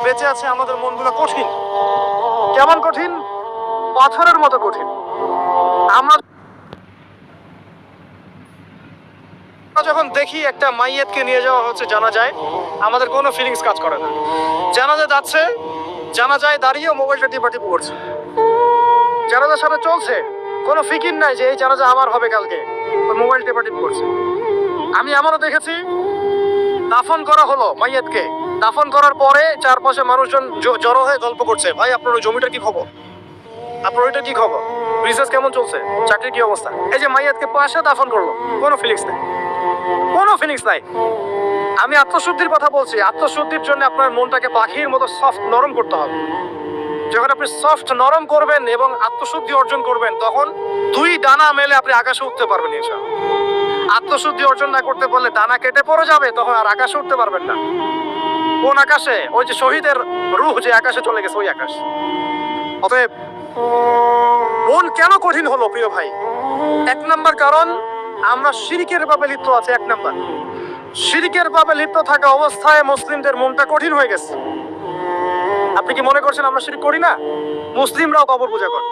বেঁচে আছে আমাদের মনগুলো কঠিন। কেমন কঠিন? পাথরের মতো কঠিন। আমরা যখন দেখি একটা মাইয়াতকে নিয়ে যাওয়া হচ্ছে জানাজায়, আমাদের কোনো ফিলিংস কাজ করে না। জানাজা যাচ্ছে, জানাজায় দাঁড়িয়ে মোবাইলটা টিপাটিপি করছে। জানাজার সাথে চলছে, কোনো ফিকির নাই যে এই জানাজা আমার হবে কালকে, ওই মোবাইল টিপাটিপি করছে। আমি এমনও দেখেছি, দাফন করা হলো মাইয়াতকে, দাফন করার পরে চারপাশে মানুষজন জড়ো হয়ে গল্প করছে, ভাই আপনার ওই জমিটার কি খবর, আপনার ওইটা কি খবর, বিজনেস কেমন চলছে, চাকরির কি অবস্থা। এই যে মাইয়াতকে পাশে দাফন করলো, কোনো ফিলিংস নাই, কোনো ফিলিংস নাই। আমি আত্মশুদ্ধির কথা বলছি। আত্মশুদ্ধির জন্য আপনার মনটাকে পাখির মতো সফট নরম করতে হবে। যখন আপনি সফট নরম করবেন এবং আত্মশুদ্ধি অর্জন করবেন, তখন দুই ডানা মেলে আপনি আকাশে উঠতে পারবেন ইনশাআল্লাহ। আত্মশুদ্ধি অর্জন না করতে পারলে ডানা কেটে পড়ে যাবে, তখন আর আকাশে উঠতে পারবেন না। কোন আকাশে? ওই যে শহীদের রূহ যে আকাশে চলে গেছে, ওই আকাশ। অতএব মন কেন কঠিন হলো প্রিয় ভাই? এক নাম্বার কারণ, আমরা শিরকের ভাবে লিপ্ত আছি। এক নাম্বার, শিরকের ভাবে লিপ্ত থাকা অবস্থায় মুসলিমদের মনটা কঠিন হয়ে গেছে। আপনি কি মনে করছেন আমরা শিরক করি না? মুসলিমরাও কবর পূজা করে।